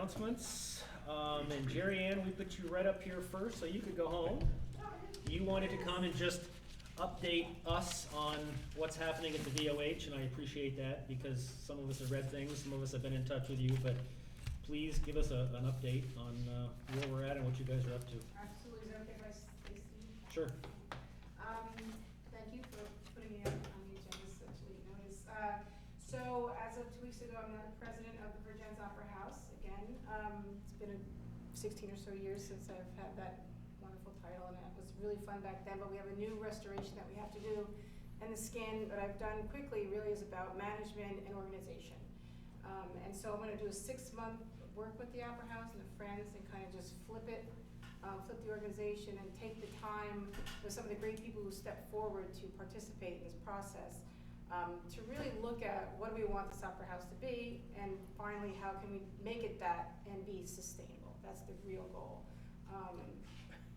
announcements. And Jerry Ann, we put you right up here first, so you could go home. You wanted to come and just update us on what's happening at the VOH, and I appreciate that because some of us have read things, some of us have been in touch with you, but please give us an update on where we're at and what you guys are up to. Absolutely. Is that okay if I stay, Steve? Sure. Thank you for putting me on the agenda such late notice. So as of 2 weeks ago, I'm now the president of the Vergennes Opera House again. It's been 16 or so years since I've had that wonderful title, and it was really fun back then, but we have a new restoration that we have to do. And the scan that I've done quickly really is about management and organization. And so I'm going to do a 6-month work with the Opera House and the Friends and kind of just flip the organization and take the time with some of the great people who step forward to participate in this process to really look at what do we want this Opera House to be, and finally how can we make it that and be sustainable. That's the real goal.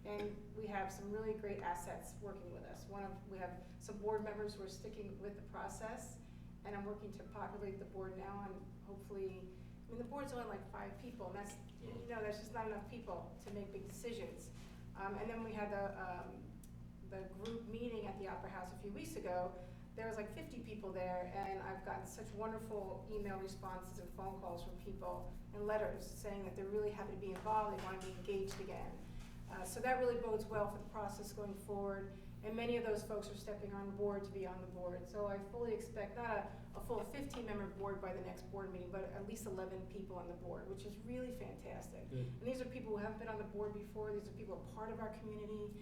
And we have some really great assets working with us. We have some board members who are sticking with the process, and I'm working to populate the board now, and hopefully, the board's only like 5 people, and that's just not enough people to make big decisions. And then we had the group meeting at the Opera House a few weeks ago. There was like 50 people there, and I've gotten such wonderful email responses and phone calls from people and letters saying that they're really happy to be involved, they want to be engaged again. So that really bodes well for the process going forward. And many of those folks are stepping on board to be on the board. So I fully expect not a full 15-member board by the next board meeting, but at least 11 people on the board, which is really fantastic. Good. And these are people who haven't been on the board before. These are people who are part of our community,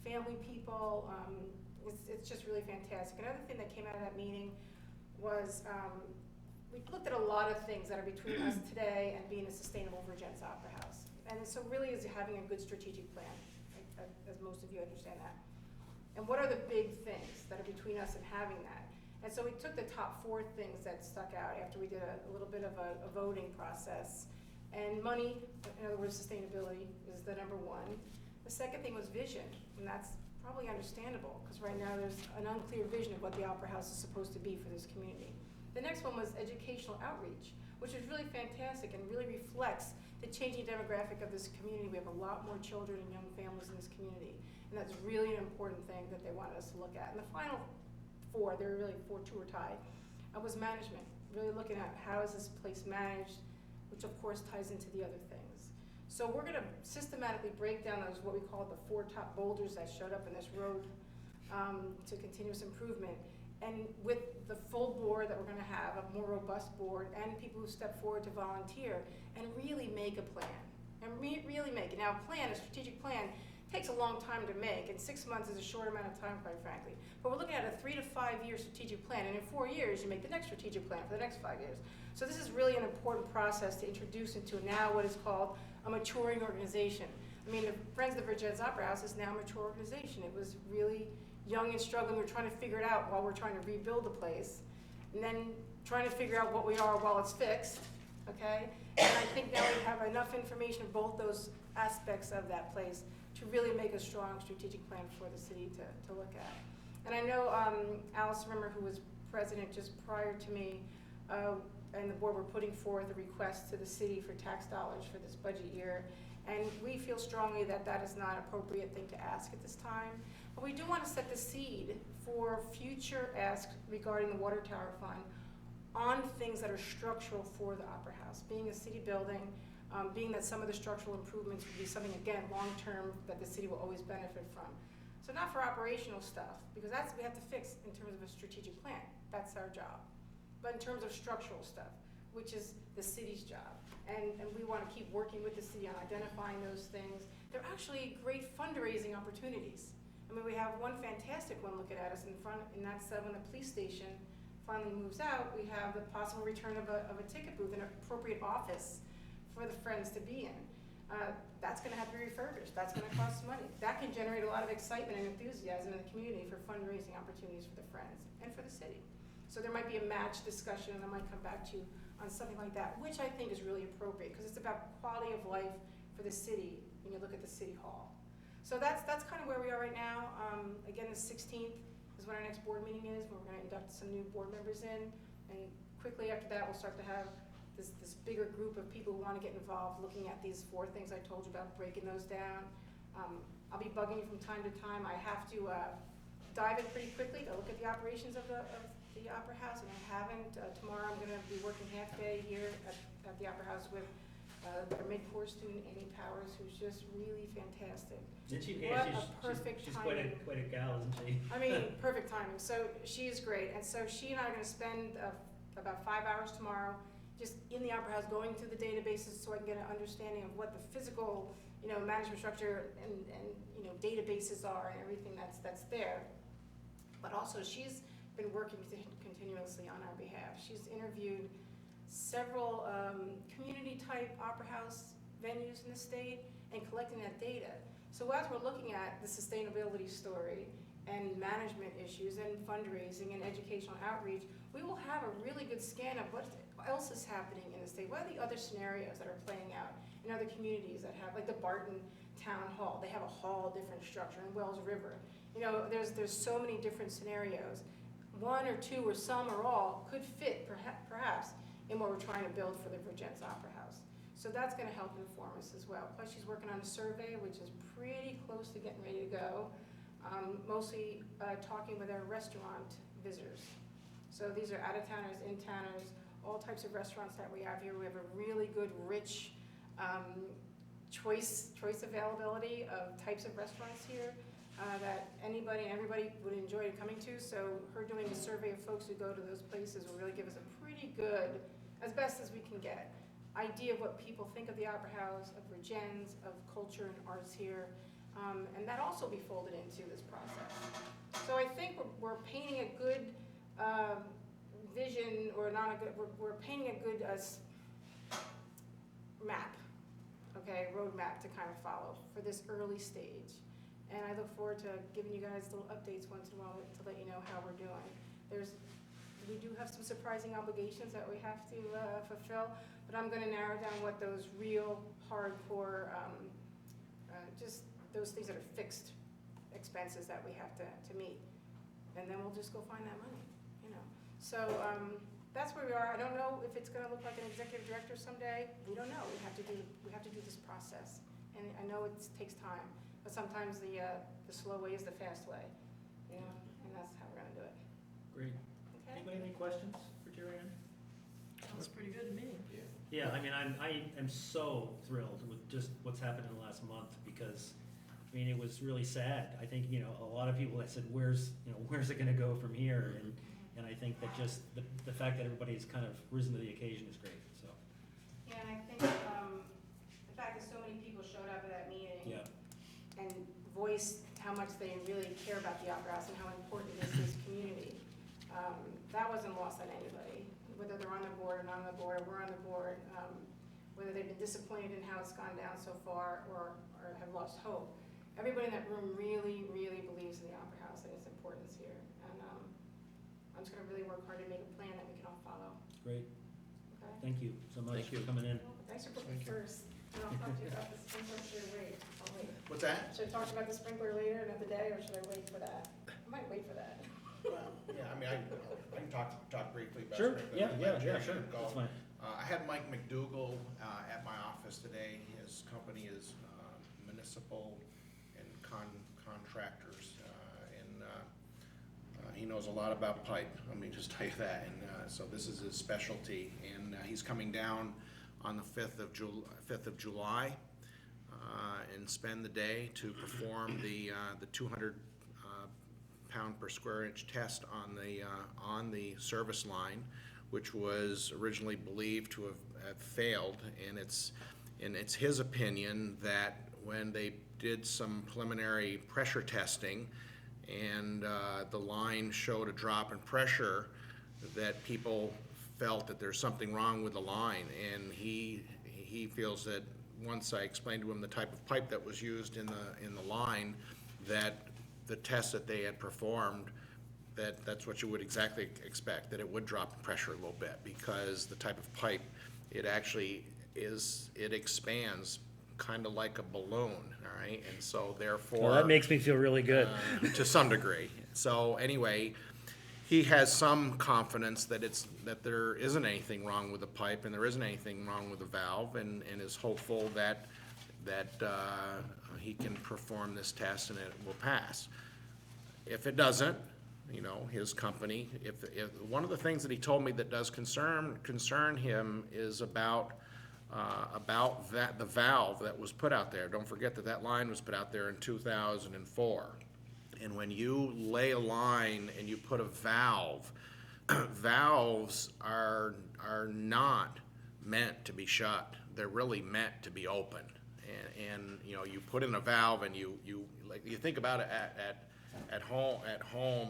family people. It's just really fantastic. Another thing that came out of that meeting was we looked at a lot of things that are between us today and being a sustainable Vergennes Opera House. And so really is having a good strategic plan, as most of you understand that. And what are the big things that are between us and having that? And so we took the top 4 things that stuck out after we did a little bit of a voting process. And money, in other words, sustainability, is the number 1. The second thing was vision, and that's probably understandable, because right now there's an unclear vision of what the Opera House is supposed to be for this community. The next one was educational outreach, which is really fantastic and really reflects the changing demographic of this community. We have a lot more children and young families in this community. And that's really an important thing that they wanted us to look at. And the final 4, there were really 2 were tied, was management. Really looking at how is this place managed, which of course ties into the other things. So we're going to systematically break down those, what we call the 4 top boulders that showed up in this road to continuous improvement. And with the full board that we're going to have, a more robust board, and people who step forward to volunteer, and really make a plan. And really make it. Now, a strategic plan, takes a long time to make, and 6 months is a short amount of time, quite frankly. But we're looking at a 3 to 5 year strategic plan, and in 4 years, you make the next strategic plan for the next 5 years. So this is really an important process to introduce into now what is called a maturing organization. The Friends of the Vergennes Opera House is now a mature organization. It was really young and struggling. We're trying to figure it out while we're trying to rebuild the place, and then trying to figure out what we are while it's fixed, okay? And I think now we have enough information of both those aspects of that place to really make a strong strategic plan for the city to look at. And I know Alice Rimmer, who was president just prior to me, and the board were putting forth a request to the city for tax dollars for this budget year. And we feel strongly that that is not an appropriate thing to ask at this time. But we do want to set the seed for future asks regarding the water tower fund on things that are structural for the Opera House. Being a city building, being that some of the structural improvements would be something, again, long-term that the city will always benefit from. So not for operational stuff, because that's what we have to fix in terms of a strategic plan. That's our job. But in terms of structural stuff, which is the city's job. And we want to keep working with the city on identifying those things. They're actually great fundraising opportunities. We have one fantastic one looking at us in front, and that's when the police station finally moves out. We have the possible return of a ticket booth, an appropriate office for the Friends to be in. That's going to have to be refurbished. That's going to cost money. That can generate a lot of excitement and enthusiasm in the community for fundraising opportunities for the Friends and for the city. So there might be a match discussion, and I might come back to you on something like that, which I think is really appropriate because it's about quality of life for the city when you look at the city hall. So that's kind of where we are right now. Again, the 16th is when our next board meeting is, where we're going to induct some new board members in, and quickly after that we'll start to have this bigger group of people who want to get involved, looking at these 4 things I told you about, breaking those down. I'll be bugging you from time to time. I have to dive in pretty quickly to look at the operations of the Opera House, and I haven't. Tomorrow I'm going to be working half day here at the Opera House with our mid-course student, Amy Powers, who's just really fantastic. Did she? What Yeah, a perfect she's timing. quite a gal, isn't she? I mean, perfect timing. So she's great. And so she and I are going to spend about 5 hours tomorrow just in the Opera House going through the databases so I can get an understanding of what the physical, management structure and databases are and everything that's there. But also she's been working continuously on our behalf. She's interviewed several community-type Opera House venues in the state and collecting that data. So as we're looking at the sustainability story and management issues and fundraising and educational outreach, we will have a really good scan of what else is happening in the state. What are the other scenarios that are playing out in other communities that have, like the Barton Town Hall, they have a hall, different structure, in Wells River. There's so many different scenarios. 1 or 2 or some or all could fit perhaps in what we're trying to build for the Vergennes Opera House. So that's going to help inform us as well. Plus she's working on a survey which is pretty close to getting ready to go, mostly talking with our restaurant visitors. So these are out-of-towners, in-towners, all types of restaurants that we have here. We have a really good, rich choice availability of types of restaurants here that anybody and everybody would enjoy coming to. So her doing a survey of folks who go to those places will really give us a pretty good, as best as we can get, idea of what people think of the Opera House, of Vergennes, of culture and arts here. And that also be folded into this process. So I think we're painting a good vision, or not a good, we're painting a good map, okay, roadmap to kind of follow for this early stage. And I look forward to giving you guys little updates once in a while to let you know how we're doing. We do have some surprising obligations that we have to fulfill, but I'm gonna narrow down what those real hardcore, just those things that are fixed expenses that we have to meet. And then we'll just go find that money, So that's where we are. I don't know if it's gonna look like an executive director someday. We don't know. We have to do this process. And I know it takes time, but sometimes the slow way is the fast way, and that's how we're gonna do it. Great. Okay? Anybody have any questions for Jerry-Ann? Sounds pretty good to me. Yeah, I mean, I am so thrilled with just what's happened in the last month, because, I mean, it was really sad. I think, a lot of people that said, where's it gonna go from here? And I think that just the fact that everybody's kind of risen to the occasion is great, so. Yeah, and I think the fact that so many people showed up at that meeting Yeah. and voiced how much they really care about the Opera House and how important it is to this community, that wasn't lost on anybody. Whether they're on the board or not on the board, or we're on the board, whether they've been disappointed in how it's gone down so far or have lost hope. Everybody in that room really, really believes in the Opera House and its importance here. And I'm just gonna really work hard to make a plan that we can all follow. Great. Okay? Thank you so much Thank for you. coming in. Well, thanks for putting me first. And I'll talk to you about the sprinkler. Should I wait? I'll wait. What's that? Should I talk about the sprinkler later another day, or should I wait for that? I might wait for that. Well, yeah, I mean, I can talk briefly about Sure, sprinkler. yeah, Let Jerry sure, go. that's fine. I had Mike McDougal at my office today. His company is Municipal and Contractors, and he knows a lot about pipe, let me just tell you that. And so this is his specialty, and he's coming down on the 5th of July and spend the day to perform the 200 pound per square inch test on the service line, which was originally believed to have failed. And it's his opinion that when they did some preliminary pressure testing and the line showed a drop in pressure, that people felt that there's something wrong with the line. And he feels that once I explained to him the type of pipe that was used in the line, that the test that they had performed, that's what you would exactly expect, that it would drop in pressure a little bit, because the type of pipe, it actually it expands kind of like a balloon, all right? And so therefore... Well, that makes me feel really good. To some degree. So anyway, he has some confidence that that there isn't anything wrong with the pipe and there isn't anything wrong with the valve, and is hopeful that he can perform this test and it will pass. If it doesn't, his company, if one of the things that he told me that does concern him is about the valve that was put out there. Don't forget that line was put out there in 2004. And when you lay a line and you put a valve, valves are not meant to be shut. They're really meant to be open. And you put in a valve and you think about it at home,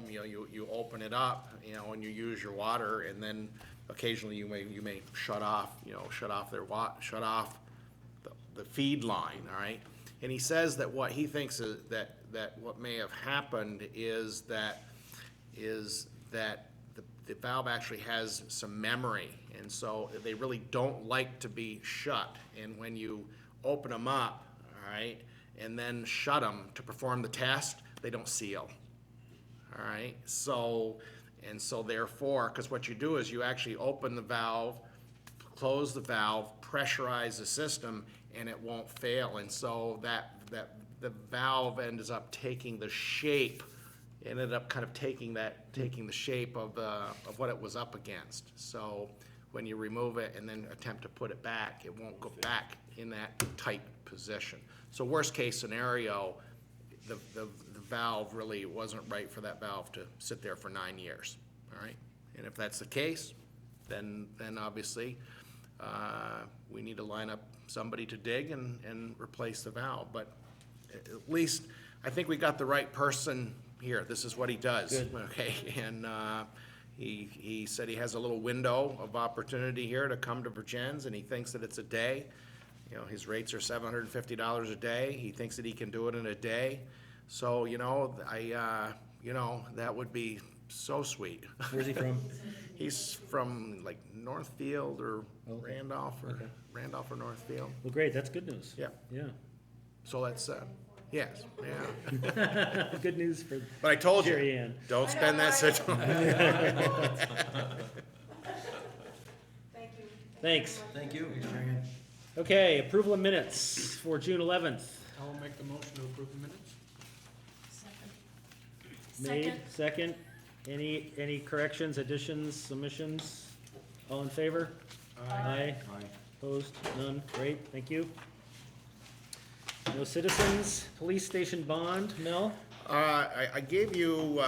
you open it up, and you use your water, and then occasionally you may shut off the feed line, all right? And he says that what he thinks is that what may have happened is that the valve actually has some memory, and so they really don't like to be shut. And when you open them up, all right, and then shut them to perform the test, they don't seal, all right? So therefore, because what you do is you actually open the valve, close the valve, pressurize the system, and it won't fail. And so that the valve ends up taking the shape, ended up kind of taking the shape of what it was up against. So when you remove it and then attempt to put it back, it won't go back in that tight position. So worst case scenario, the valve really wasn't right for that valve to sit there for 9 years, all right? And if that's the case, then obviously we need to line up somebody to dig and replace the valve. But at least I think we got the right person here. This is what he does. Good. Okay, and he said he has a little window of opportunity here to come to Vergennes, and he thinks that it's a day. His rates are $750 a day. He thinks that he can do it in a day. So, that would be so sweet. Where's he from? He's from like Northfield or Okay. Randolph or Okay. Randolph or Northfield. Well, great, that's good news. Yeah. Yeah. So that's, yes, yeah. Good news for But I told you, Jerry Ann. don't spend that Thank you. Thanks. Thank you. Okay, approval of minutes for June 11th. I'll make the motion to approve the minutes. Made, second. Any corrections, additions, submissions? All in favor? Aye. Opposed? None? Great, thank you. No citizens, police station bond, Mel? I gave you,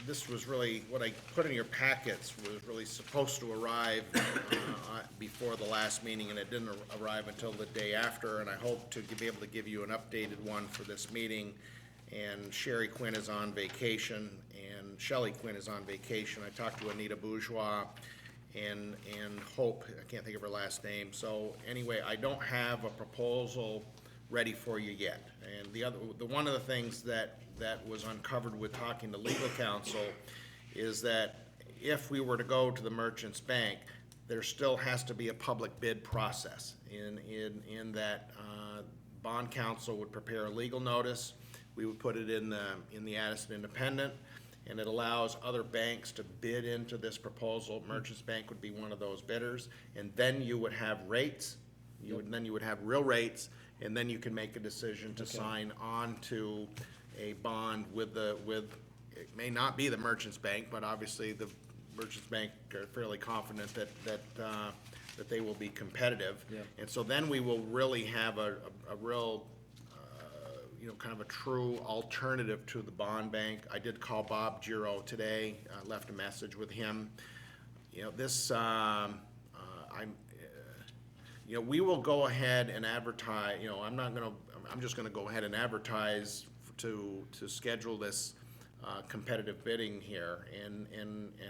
this was really, what I put in your packets was really supposed to arrive before the last meeting, and it didn't arrive until the day after, and I hope to be able to give you an updated one for this meeting. And Sherry Quinn is on vacation, and Shelley Quinn is on vacation. I talked to Anita Bourgeois and Hope, I can't think of her last name. So anyway, I don't have a proposal ready for you yet. And one of the things that was uncovered with talking to legal counsel is that if we were to go to the Merchants Bank, there still has to be a public bid process in that bond counsel would prepare a legal notice. We would put it in the Addison Independent, and it allows other banks to bid into this proposal. Merchants Bank would be one of those bidders, and then you would have rates. Then you would have real rates, and then you can make a decision to sign on to a bond with it may not be the Merchants Bank, but obviously the Merchants Bank are fairly confident that they will be competitive. Yeah. And so then we will really have a real kind of a true alternative to the bond bank. I did call Bob Giro today, left a message with him. We will go ahead and advertise, I'm just gonna go ahead and advertise to schedule this competitive bidding here. And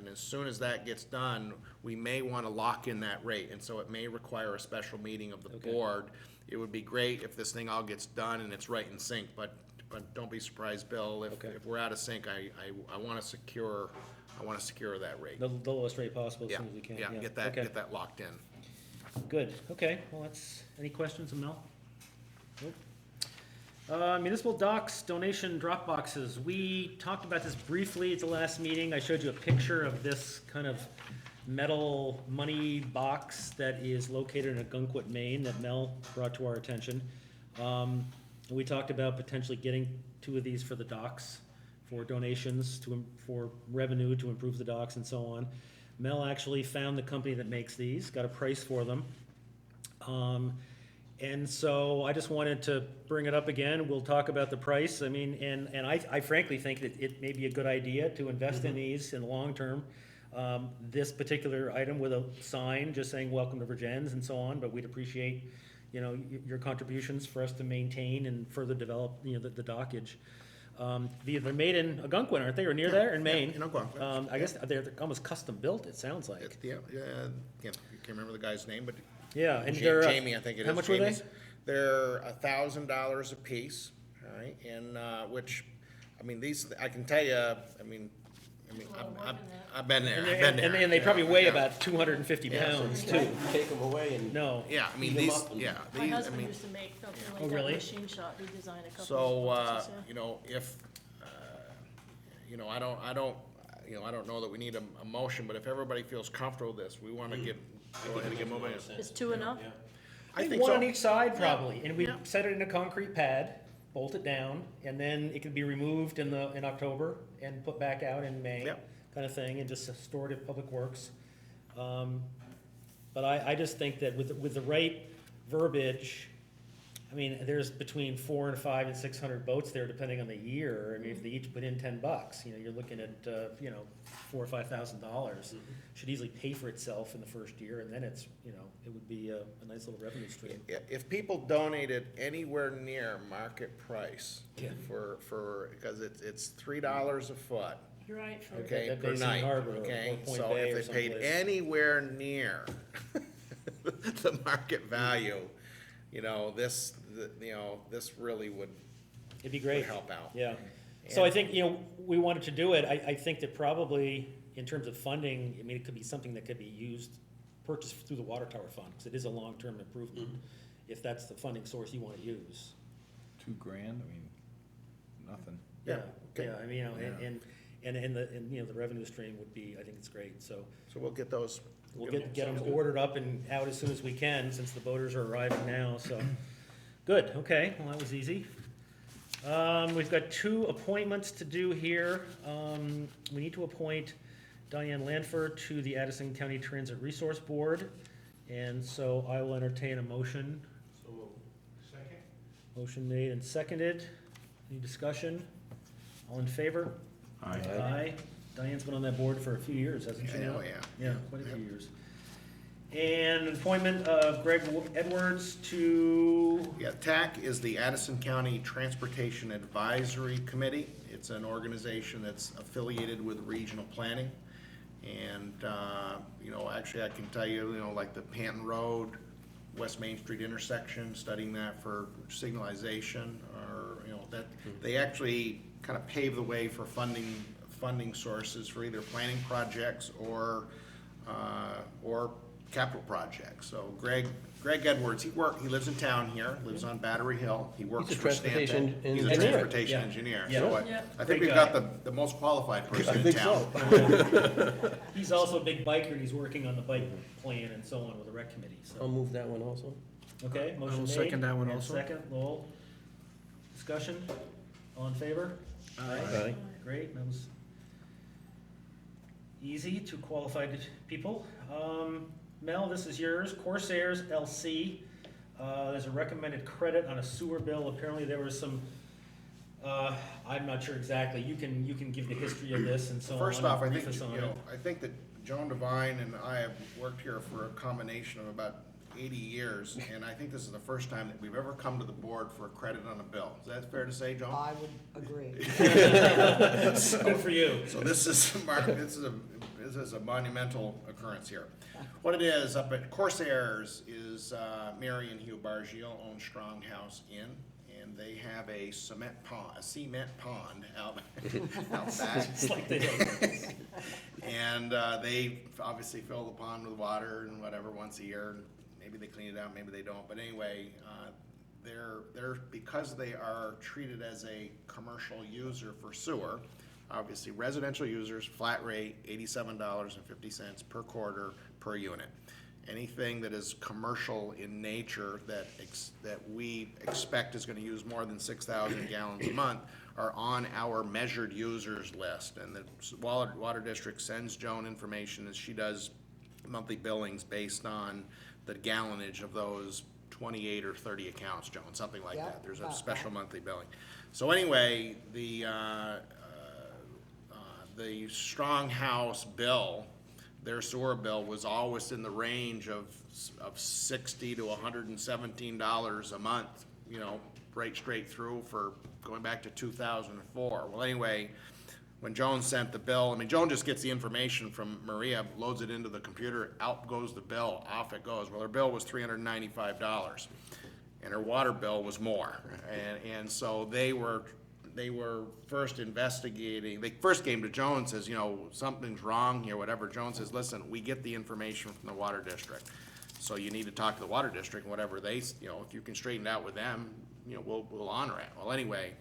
as soon as that gets done, we may wanna lock in that rate. And so it may require a special meeting of the board. It would be great if this thing all gets done and it's right in sync, but don't be surprised, Bill, if we're out of sync, I wanna secure that rate. The lowest rate possible as Yeah, soon as we can. yeah, get Okay. that locked in. Good, okay, well, any questions of Mel? Nope. Municipal docks donation drop boxes. We talked about this briefly at the last meeting. I showed you a picture of this kind of metal money box that is located in Agunquit, Maine, that Mel brought to our attention. We talked about potentially getting 2 of these for the docks, for donations, for revenue to improve the docks and so on. Mel actually found the company that makes these, got a price for them. And so I just wanted to bring it up again. We'll talk about the price. I mean, and I frankly think that it may be a good idea to invest in these in the long term. This particular item with a sign just saying welcome to Vergennes and so on, but we'd appreciate, your contributions for us to maintain and further develop, the dockage. They're made in Algonquin, aren't they, or near there in Maine? In Algonquin. I guess they're almost custom built, it sounds like. Yeah, can't remember the guy's name, but Yeah, and they're. Jamie, I think it is. How much were they? Jamie's. They're $1,000 a piece, all right, and, which, I mean, these, I can tell you, I've been there, I've been there. And they probably weigh Yeah. about 250 pounds too. Take them away and. No. Yeah, I mean, Heat 'em these, up and- yeah, My these, I husband mean, used to make, don't they, Oh, like that really? machine shop, he designed a couple so, of boxes, yeah. if, I don't know that we need a motion, but if everybody feels comfortable with this, we wanna go ahead and give them a. Is 2 enough? I think One so. on each side probably, and we Yeah. set it in a concrete pad, bolt it down, and then it can be removed in October and put back out in May. Yep. Kind of thing, and just stored at Public Works. But I just think that with the right verbiage, I mean, there's between 400 and 500 and 600 boats there, depending on the year. I mean, if they each put in $10, you're looking at, $4,000 or $5,000. Should easily pay for itself in the first year, and then it's, it would be a nice little revenue stream. If people donated anywhere near market price Yeah. because it's $3 a foot, You're right, for okay, That per Basin night, Harbor or okay? Point So Bay or if they paid someplace. anywhere near the market value, this really would It'd be great. help out. Yeah. So I think, we wanted to do it. I think that probably, in terms of funding, I mean, it could be something that could be purchased through the water tower fund, because it is a long-term improvement, if that's the funding source you want to use. $2,000, I mean, nothing. Yeah, okay. Yeah, I mean, Yeah. and the revenue stream would be, I think it's great, so So we'll get those. we'll get them ordered up and out as soon as we can, since the boaters are arriving now, so. Good, okay, well, that was easy. We've got 2 appointments to do here. We need to appoint Diane Lanford to the Addison County Transit Resource Board, and so I will entertain a motion. Second. Motion made and seconded. Any discussion? All in favor? Aye. Aye. Diane's been on that board for a few years, hasn't she? I know, now? yeah. Yeah, quite a few years. And appointment of Greg Edwards to, Yeah, TAC is the Addison County Transportation Advisory Committee. It's an organization that's affiliated with regional planning. And, actually I can tell you, like the Panton Road, West Main Street intersection, studying that for signalization, or, that, they actually kind of pave the way for funding sources for either planning projects or capital projects. So Greg Edwards, he lives in town here, lives on Battery Hill. He works He's a for Stanton. transportation He's a engineer. transportation Yeah. engineer. Yeah. So Yeah. I Great think we've guy. got the most qualified person I in think town. so. he's also a big biker, and he's working on the bike plan and so on with the rec committee, I'll so. move that one also. Okay, motion will made. second that one and also. Second, Lowell. Discussion? All in favor? Aye. Great, that was easy, 2 qualified people. Mel, this is yours, Corsairs LC. There's a recommended credit on a sewer bill. Apparently there was some, I'm not sure exactly. You can give the history of this and so on. First off, I brief think, us on it. I think that Joan Devine and I have worked here for a combination of about 80 years, and I think this is the first time that we've ever come to the board for a credit on a bill. Is that fair to say, Joan? I would agree. Good for you. So this is a monumental occurrence here. What it is, up at Corsairs is Mary and Hugh Bargiel own Stronghouse Inn, and they have a cement pond out back. It's like they don't. And they obviously fill the pond with water and whatever once a year. Maybe they clean it out, maybe they don't. But anyway, because they are treated as a commercial user for sewer, obviously residential users, flat rate, $87.50 per quarter per unit. Anything that is commercial in nature that we expect is gonna use more than 6,000 gallons a month are on our measured users list. And the water district sends Joan information as she does monthly billings based on the gallonage of those 28 or 30 accounts, Joan, something like Yeah, that. There's a about special that. monthly billing. So anyway, the Stronghouse bill, their sewer bill was always in the range of $60 to $117 a month, you know, right straight through for going back to 2004. Well, anyway, when Joan sent the bill, I mean, Joan just gets the information from Maria, loads it into the computer, out goes the bill, off it goes. Well, her bill was $395, and her water bill was more. And so they were first investigating, they first came to Joan and says, you know, something's wrong here, whatever. Joan says, listen, we get the information from the water district, so you need to talk to the water district, and whatever they, you know, if you can straighten it out with them, you know, we'll honor it. Well, anyway,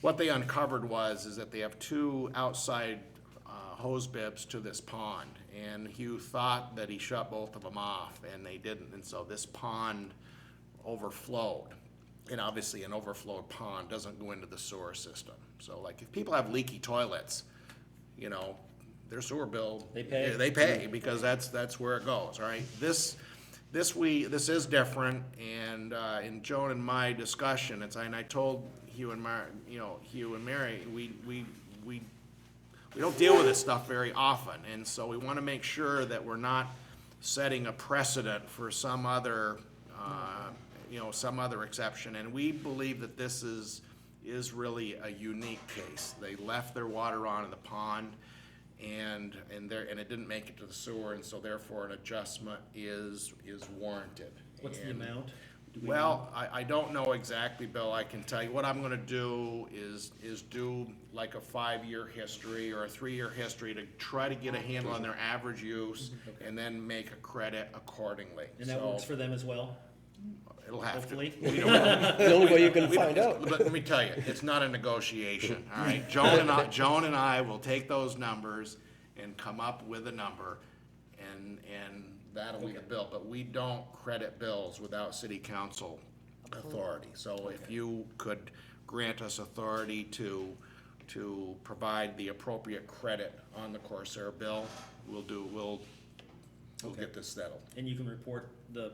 what they uncovered is that they have two outside hose bibs to this pond, and Hugh thought that he shut both of them off, and they didn't, and so this pond overflowed. And obviously an overflowed pond doesn't go into the sewer system. So like if people have leaky toilets, you know, their sewer bill. They pay. They pay because that's where it goes, all right? This is different, and in Joan and my discussion, and I told Hugh and Mary, we don't deal with this stuff very often, and so we wanna make sure that we're not setting a precedent for some other exception, and we believe that this is really a unique case. They left their water on in the pond, and it didn't make it to the sewer, and so therefore an adjustment is warranted. What's the And- amount? Do we Well, I don't know exactly, Bill. I can tell you, what I'm gonna do is do like a 5-year history or a 3-year history to try to get a handle on their average use, and then make a credit accordingly. And that So works for them as well, it'll have to. hopefully? We don't- The only way you can find out. But let me tell you, it's not a negotiation, all right? Joan and I will take those numbers and come up with a number, and that'll be the bill. But we don't credit bills without city council authority. So if you could grant us authority to provide the appropriate credit on the Corsair bill, we'll Okay. get this settled. And you can report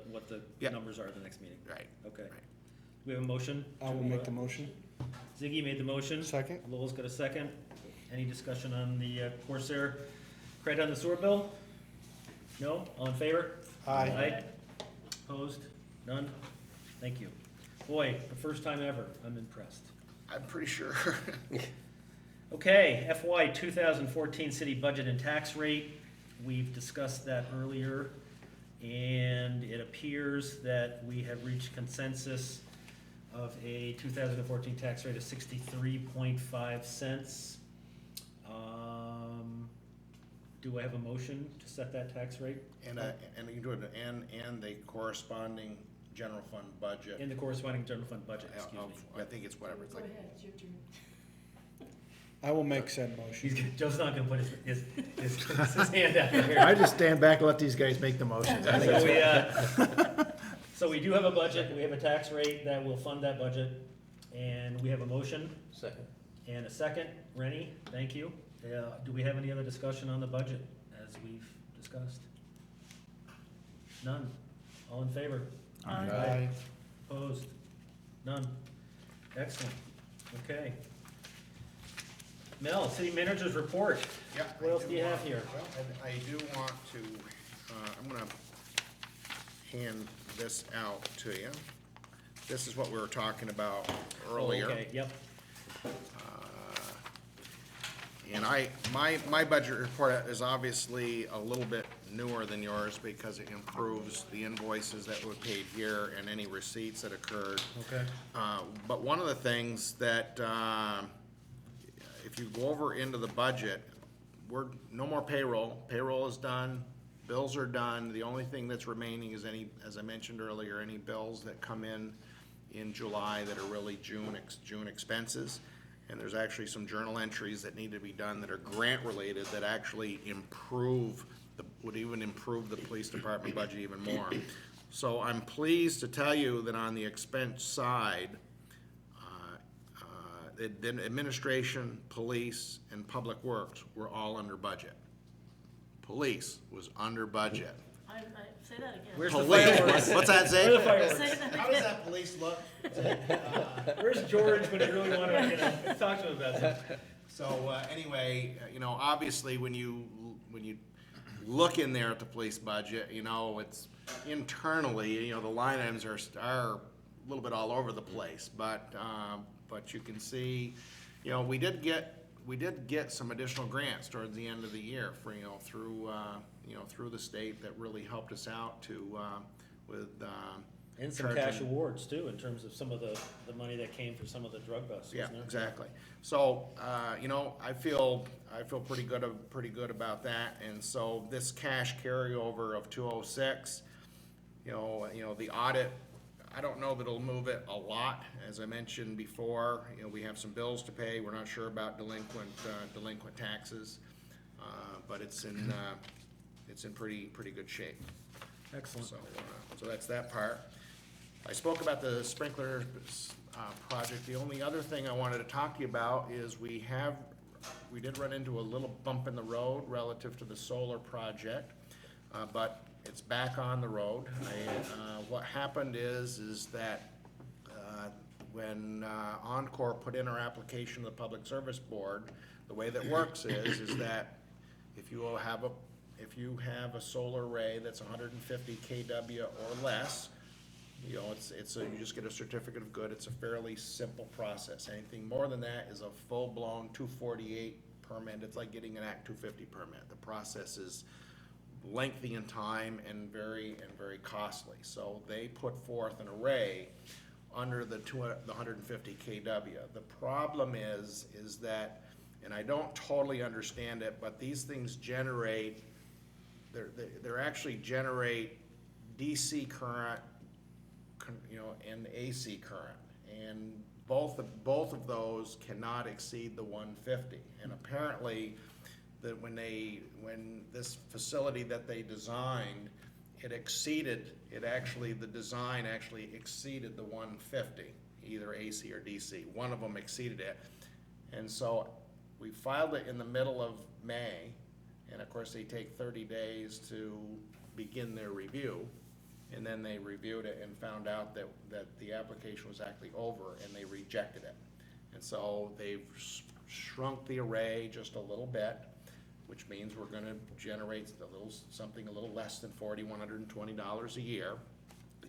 what the Yep. numbers are at the next meeting? Right. Okay. Right. We have a motion? I will make the motion. Ziggy made the motion. Second. Lowell's got a second. Any discussion on the Corsair credit on the sewer bill? No? All in favor? Aye. Opposed? None? Thank you. Boy, the first time ever. I'm impressed. I'm pretty sure. Okay, FY 2014 city budget and tax rate. We've discussed that earlier, and it appears that we have reached consensus of a 2014 tax rate of 63.5 cents. Do I have a motion to set that tax rate And you can do it, and the corresponding general fund budget. in the corresponding general fund budget, excuse me? I think it's whatever, it's like, I will make said motion. Joe's not gonna put his hand out here. I just stand back and let these guys make the motions. I think it's- So we do have a budget, we have a tax rate that will fund that budget, and we have a motion Second. and a second. Rennie, thank you. Do we have any other discussion on the budget as we've discussed? None. All in favor? Aye. Opposed? None. Excellent. Okay. Mel, city manager's report. yeah. What else do you have here? Well, and I do want to, I'm gonna hand this out to you. This is what we were talking about earlier. Okay, yep. And my budget report is obviously a little bit newer than yours because it improves the invoices that were paid here and any receipts that occurred. Okay. But one of the things that, if you go over into the budget, no more payroll. Payroll is done, bills are done. The only thing that's remaining is any, as I mentioned earlier, any bills that come in in July that are really June expenses. And there's actually some journal entries that need to be done that are grant-related that actually would even improve the police department budget even more. So I'm pleased to tell you that on the expense side, the administration, police, and public works were all under budget. Police was under budget. Say that again. Where's the Police, fireworks? what's that Where are the say? fireworks? Say that How does that police look? Where's George when you really want to, talk to him about something? So, anyway, obviously, when you look in there at the police budget, it's internally, the line items are a little bit all over the place, but you can see, we did get some additional grants towards the end of the year for, through the state that really helped us out with, And some charging- cash awards too, in terms of some of the money that came for some of the drug busts, Yeah, wasn't it? exactly. So, I feel pretty good about that. And so this cash carryover of 206, the audit, I don't know that it'll move it a lot. As I mentioned before, we have some bills to pay. We're not sure about delinquent taxes, but it's in pretty good shape. Excellent. So that's that part. I spoke about the sprinkler project. The only other thing I wanted to talk to you about is we did run into a little bump in the road relative to the solar project, but it's back on the road. What happened is that when Encore put in our application to the Public Service Board, the way that works is that if you have a solar array that's 150 kW or less, you just get a certificate of good. It's a fairly simple process. Anything more than that is a full-blown 248 permit. It's like getting an Act 250 permit. The process is lengthy in time and very costly. So they put forth an array under the 150 kW. The problem is that, and I don't totally understand it, but these things generate, they're actually generate DC current, and AC current, and both of those cannot exceed the 150. And apparently, that when this facility that they designed, the design actually exceeded the 150, either AC or DC. One of them exceeded it, and so we filed it in the middle of May, and of course they take 30 days to begin their review. And then they reviewed it and found out that the application was actually over, and they rejected it. And so they've shrunk the array just a little bit, which means we're gonna generate something a little less than $4,120 a year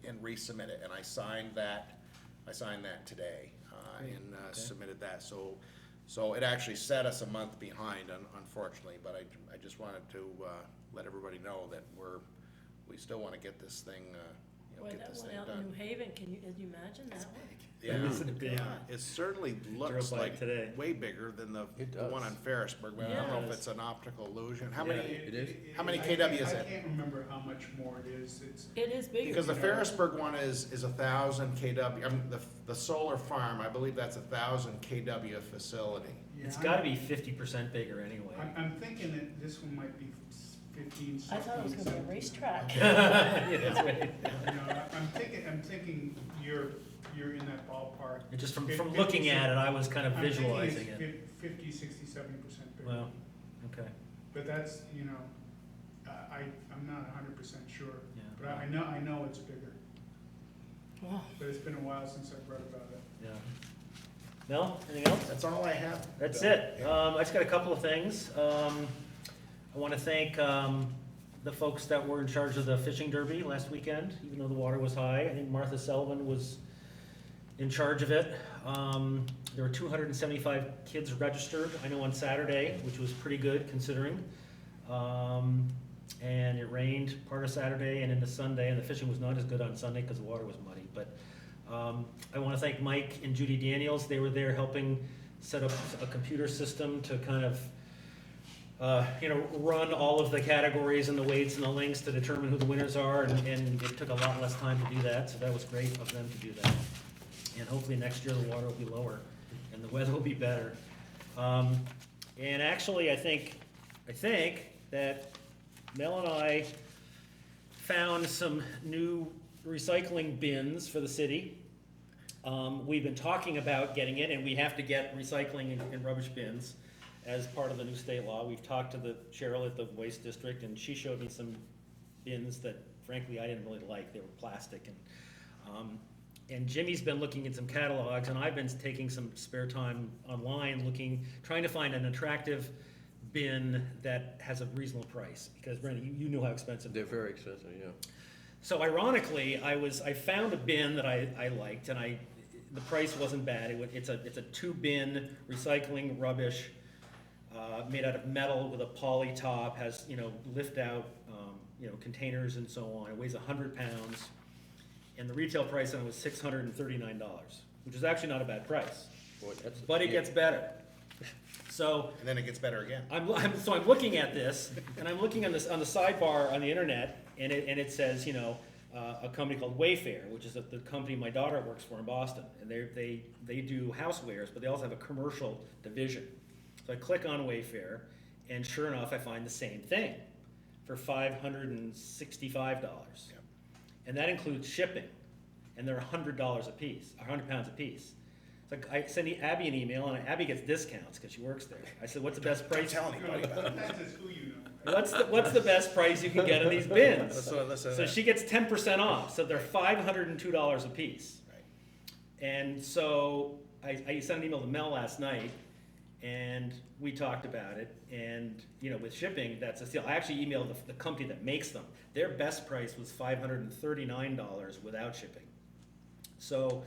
and resubmit it. And I signed that today, and submitted that. So it actually set us a month behind, unfortunately, but I just wanted to let everybody know that we still want to get this thing, Boy, get that this one thing out in done. New Haven, can you imagine that one? Yeah, Isn't it big? it certainly looks Drove by like today. way bigger than the It one does. on Ferrisburg, but I don't know if Yes. it's an optical illusion. How Yeah. many, It is? how many I KW can't- is I it? can't remember how much more it is. It is bigger. Because the Ferrisburg one is 1,000 KW, I mean, the solar farm, I believe that's 1,000 KW facility. Yeah, It's I'm- gotta be 50% bigger anyway. I'm thinking that this one might be 15, I thought it was 16, gonna be a 17. racetrack. Yeah, that's right. I'm thinking you're in that ballpark. And just from 50, looking at it, I was kind of I'm thinking visualizing it's it. 50, 60, 70% bigger. Well, okay, But that's, I'm not 100% sure. yeah. But I know it's bigger. Wow. But it's been a while since I've read about it. Yeah. Mel, anything else? That's all I have. That's it. I just got a couple of things. I want to thank the folks that were in charge of the fishing derby last weekend, even though the water was high. I think Martha Sullivan was in charge of it. There were 275 kids registered, I know, on Saturday, which was pretty good considering. And it rained part of Saturday and into Sunday, and the fishing was not as good on Sunday because the water was muddy. But I want to thank Mike and Judy Daniels. They were there helping set up a computer system to kind of run all of the categories and the weights and the links to determine who the winners are, and it took a lot less time to do that, so that was great of them to do that. And hopefully next year the water will be lower and the weather will be better. And actually, I think that Mel and I found some new recycling bins for the city. We've been talking about getting it, and we have to get recycling and rubbish bins as part of the new state law. We've talked to the Cheryl at the Waste District, and she showed me some bins that frankly I didn't really like. They were plastic, and Jimmy's been looking at some catalogs, and I've been taking some spare time online trying to find an attractive bin that has a reasonable price, because Brenda, you know how expensive They're very expensive, yeah. So ironically, I found a bin that I liked, and the price wasn't bad. It's a 2-bin recycling rubbish, made out of metal with a poly top, has, lift out, containers and so on. It weighs 100 pounds, and the retail price on it was $639, which is actually not a bad price, Boy, but it gets better. So And then it gets better again. I'm looking at this, and I'm looking on the sidebar on the internet, and it says, a company called Wayfair, which is the company my daughter works for in Boston, and they do housewares, but they also have a commercial division. So I click on Wayfair, and sure enough, I find the same thing for $565, and that includes shipping, and they're $100 a piece, 100 pounds a piece. So I send Abby an email, and Abby gets discounts because she works there. I said, "What's the best price?" Tell anybody about it. That's just who you know. What's the best price you can get on these bins? Listen to So that. she gets 10% off, so they're $502 a piece. Right. And so I sent an email to Mel last night, and we talked about it. And with shipping, that's a steal. I actually emailed the company that makes them. Their best price was $539 without shipping. So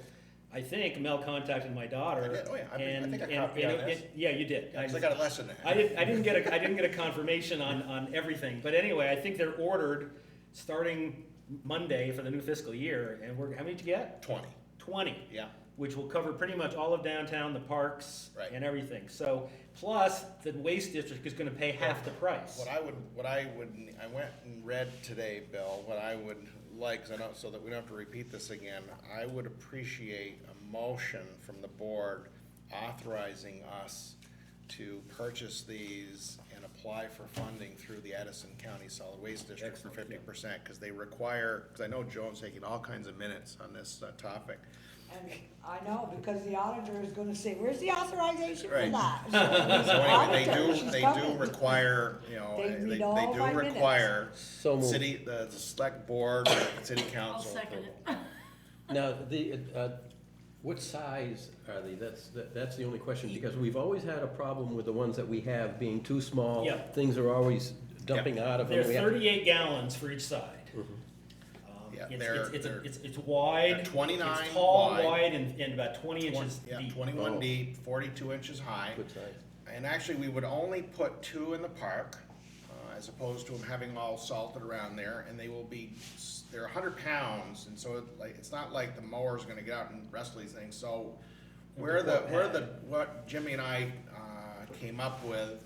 I think Mel contacted my daughter. I did. Oh, yeah. I think I and copied on this. yeah, you did. Because I got a lesson there. I didn't get a confirmation on everything, but anyway, I think they're ordered starting Monday for the new fiscal year, and how many did you get? 20. 20, Yeah. which will cover pretty much all of downtown, the parks, Right. and everything. So, plus, the Waste District is gonna pay half the price. I went and read today, Bill, what I would like, so that we don't have to repeat this again, I would appreciate a motion from the board authorizing us to purchase these and apply for funding through the Addison County Solid Waste District for Excellent, yeah. 50%, because they require, because I know Joan's taking all kinds of minutes on this topic. And I know, because the auditor is gonna say, where's the authorization for Right. that? So anyway, Auditor, she's they do coming. require, They read they all do my minutes. require So moved. the select board, the city I'll council. second it. Now, what size are they? That's the only question, because we've always had a problem with the ones that we have being too small. Yeah. Things are always dumping out of them. They're We have- 38 gallons for each side. Yeah, It's wide. they're 29 It's tall, wide. wide, and about 20 inches Yeah, deep. 21 Oh. deep, 42 inches high. Good size. And actually, we would only put 2 in the park, as opposed to them having all salted around there, and they're 100 pounds, and so it's not like the mower's gonna get out and wrestle these things, so what Jimmy and I, came up with,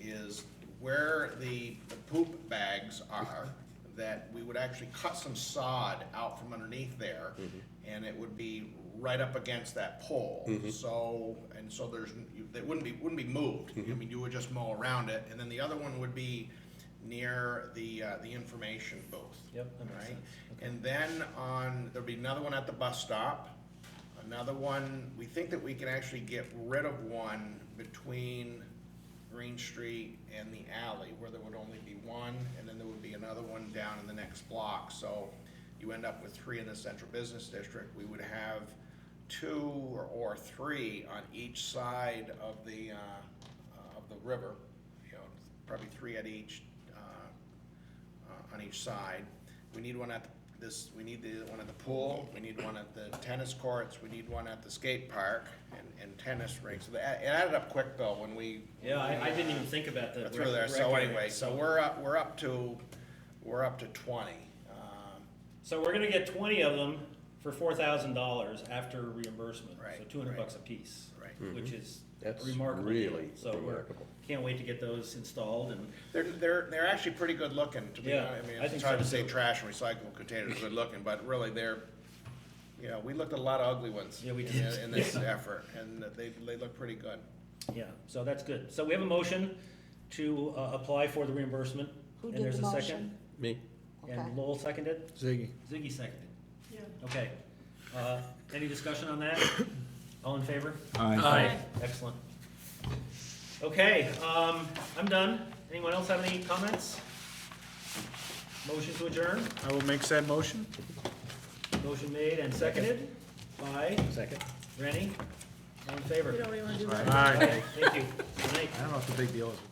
is where the poop bags are, that we would actually cut some sod out from underneath there, and it would be right up against that pole. So it wouldn't be moved. I mean, you would just mow around it, and then the other one would be near the information booth. Yep, that makes Right? sense. Okay. And then there'll be another one at the bus stop, another one, we think that we can actually get rid of one between Green Street and the alley, where there would only be one, and then there would be another one down in the next block, so you end up with 3 in the central business district. We would have 2 or 3 on each side of the river, probably 3 at each, on each side. We need one at we need the one at the pool, we need one at the tennis courts, we need one at the skate park and tennis rinks. So it added up quick, Bill, when we. Yeah, I didn't even think about that. Through there, so anyway, so we're up to 20. So we're gonna get 20 of them for $4,000 after reimbursement, so Right, $200 right. a piece, Right. which is That's remarkable. really So remarkable. can't wait to get those installed, and They're actually pretty good looking, to be Yeah, honest. I mean, I think it's hard so to say too. trash and recyclable containers are good looking, but really they're Yeah, we looked at a lot of ugly ones. Yeah, we in- did. In this effort, and they look pretty good. Yeah, so that's good. So we have a motion to apply for the reimbursement. Who And did there's the a motion? second. Me? Okay. And Lowell seconded? Ziggy. Ziggy seconded. Yeah. Okay. Any discussion on that? All in favor? Aye. Excellent. Okay, I'm done. Anyone else have any comments? Motion to adjourn? I will make said motion. Motion made and seconded by Second. Rennie. All in favor? You don't really wanna do that. Aye. Thank you. Good night. I don't know what the big deal is with